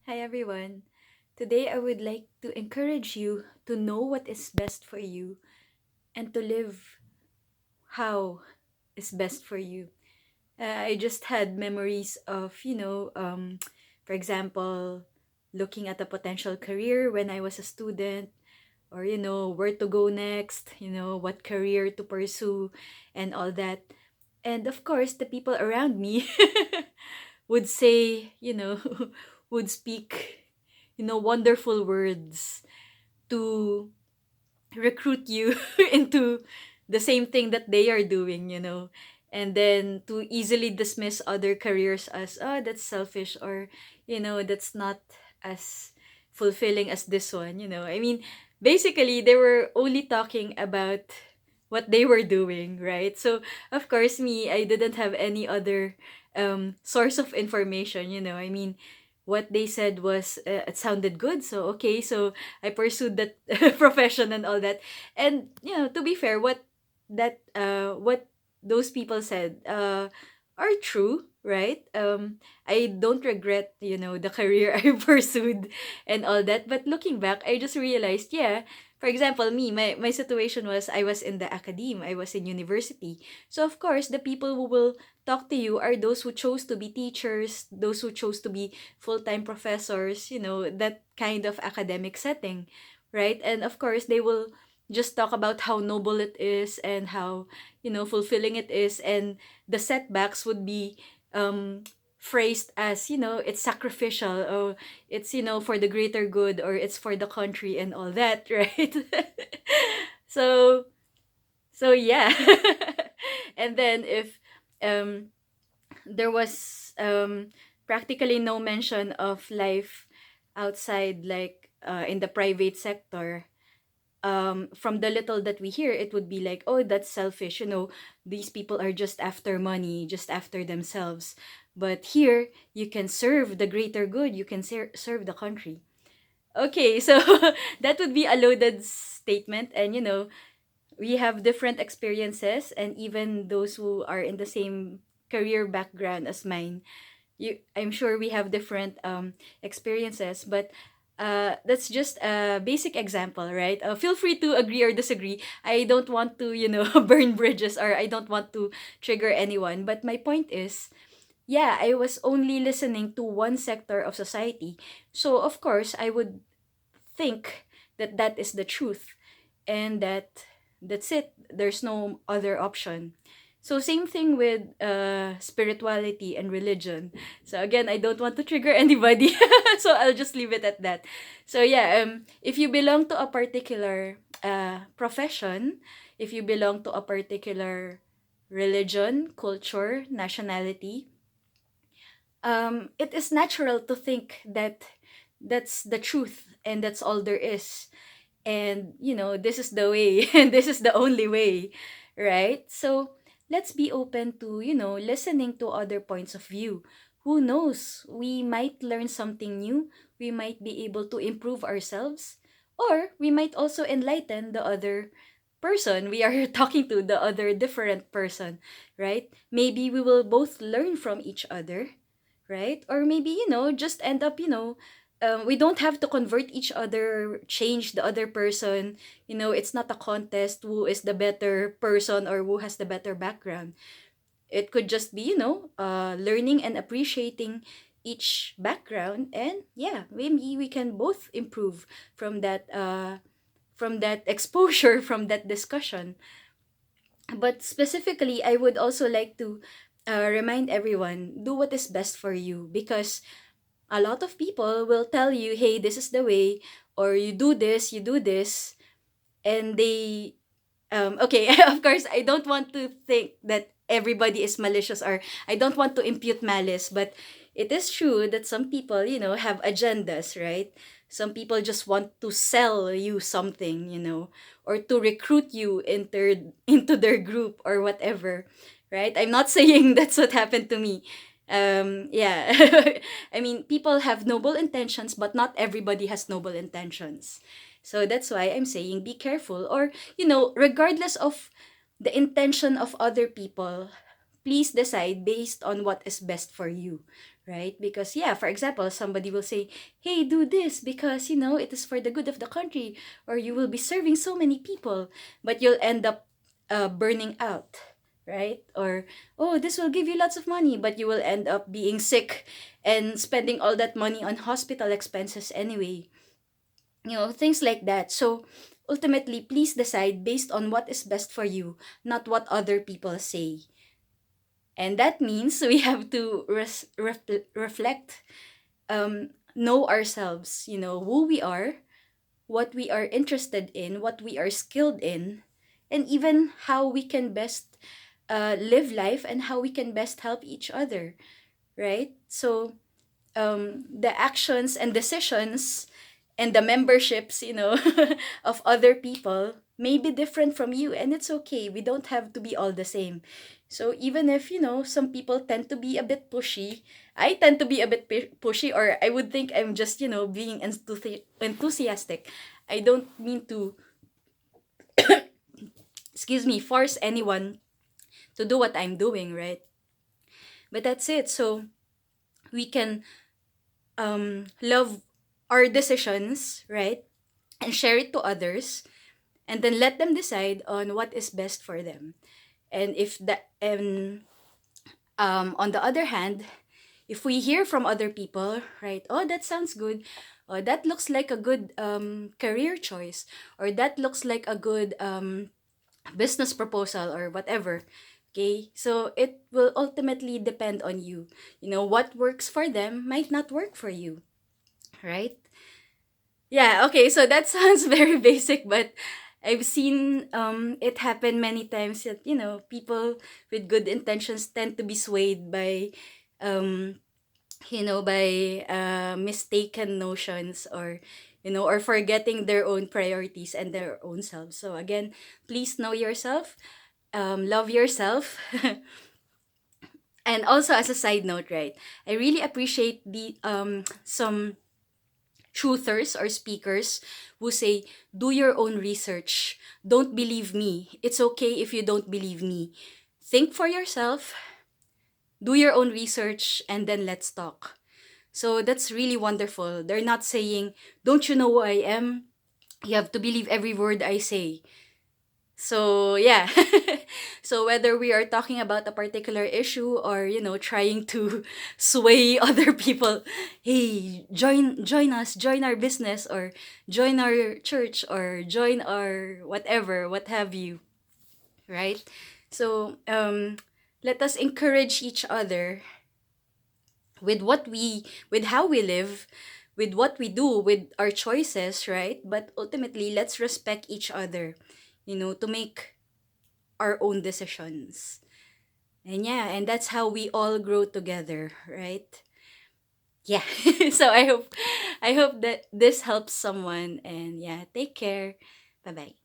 Hi everyone. Today I would like to encourage you to know what is best for you and to live how is best for you. I just had memories of, for example, looking at a potential career when I was a student, or, where to go next, what career to pursue, and all that. And of course, the people around me would say, would speak, wonderful words to recruit you into the same thing that they are doing. And then to easily dismiss other careers as, oh, that's selfish, or, that's not as fulfilling as this one. I mean, basically, they were only talking about what they were doing, right? So, of course, me, I didn't have any other source of information. I mean, what they said was, it sounded good. So, okay, so I pursued that profession and all that. And to be fair, what those people said are true, right? I don't regret, the career I pursued and all that. But looking back, I just realized, yeah, for example, me, my situation was I was in the academe, I was in university. So of course, the people who will talk to you are those who chose to be teachers, those who chose to be full-time professors, that kind of academic setting, right? And of course, they will just talk about how noble it is and how, fulfilling it is. And the setbacks would be phrased as, it's sacrificial, or it's, for the greater good, or it's for the country and all that, right? so, so yeah. And then if um there was practically no mention of life outside, like in the private sector. From the little that we hear, it would be like, oh, that's selfish, these people are just after money, just after themselves. But here, you can serve the greater good, you can serve the country. Okay, so that would be a loaded statement. And we have different experiences, and even those who are in the same career background as mine, I'm sure we have different experiences. But that's just a basic example, right? Feel free to agree or disagree. I don't want to, burn bridges, or I don't want to trigger anyone. But my point is, yeah, I was only listening to one sector of society. So of course, I would think that that is the truth, and that's it. There's no other option. So same thing with spirituality and religion. So again, I don't want to trigger anybody, so I'll just leave it at that. So yeah, if you belong to a particular profession, if you belong to a particular religion, culture, nationality, it is natural to think that that's the truth and that's all there is. And this is the way, and this is the only way, right? So let's be open to, listening to other points of view. Who knows, we might learn something new, we might be able to improve ourselves, or we might also enlighten the other person we are talking to, the other different person, right? Maybe we will both learn from each other, right? Or maybe, just end up, we don't have to convert each other, change the other person. It's not a contest who is the better person or who has the better background. It could just be, learning and appreciating each background. And yeah, maybe we can both improve from that exposure, from that discussion. But specifically, I would also like to remind everyone, do what is best for you, because a lot of people will tell you, hey, this is the way, or you do this, and they, okay, of course, I don't want to think that everybody is malicious, or I don't want to impute malice, but it is true that some people, have agendas, right? Some people just want to sell you something, or to recruit you into their group or whatever, right? I'm not saying that's what happened to me. Yeah. I mean, people have noble intentions, but not everybody has noble intentions. So that's why I'm saying be careful. Or, regardless of the intention of other people, please decide based on what is best for you, right? Because, yeah, for example, somebody will say, hey, do this because, you know, it is for the good of the country, or you will be serving so many people, but you'll end up burning out, right? Or, oh, this will give you lots of money, but you will end up being sick and spending all that money on hospital expenses anyway. You know, things like that. So, ultimately, please decide based on what is best for you, not what other people say. And that means we have to reflect, know ourselves, you know, who we are, what we are interested in, what we are skilled in, and even how we can best live life and how we can best help each other, right? So, the actions and decisions and the memberships, you know, of other people may be different from you, and it's okay. We don't have to be all the same. So even if, you know, some people tend to be a bit pushy, I tend to be a bit pushy, or I would think I'm just, you know, being enthusiastic. I don't mean to, excuse me, force anyone to do what I'm doing, right? But that's it. So we can love our decisions, right? And share it to others, and then let them decide on what is best for them. And if that, on the other hand, if we hear from other people, right? Oh, that sounds good. Oh, that looks like a good career choice, or that looks like a good business proposal, or whatever. Okay, so it will ultimately depend on you. You know, what works for them might not work for you, right? Yeah, okay, so that sounds very basic, but I've seen it happen many times that, you know, people with good intentions tend to be swayed by um mistaken notions, or, you know, or forgetting their own priorities and their own selves. So again, please know yourself, love yourself. And also, as a side note, right, I really appreciate the some truthers or speakers who say, do your own research. Don't believe me. It's okay if you don't believe me. Think for yourself, do your own research, and then let's talk. So that's really wonderful. They're not saying, don't you know who I am? You have to believe every word I say. So, yeah. So whether we are talking about a particular issue, or, you know, trying to sway other people, hey, join us, join our business, or join our church, or join our whatever, what have you, right? So, let us encourage each other with with how we live, with what we do, with our choices, right? But ultimately, let's respect each other, you know, to make our own decisions. And yeah, and that's how we all grow together, right? Yeah. So I hope that this helps someone, and yeah, take care. Bye-bye.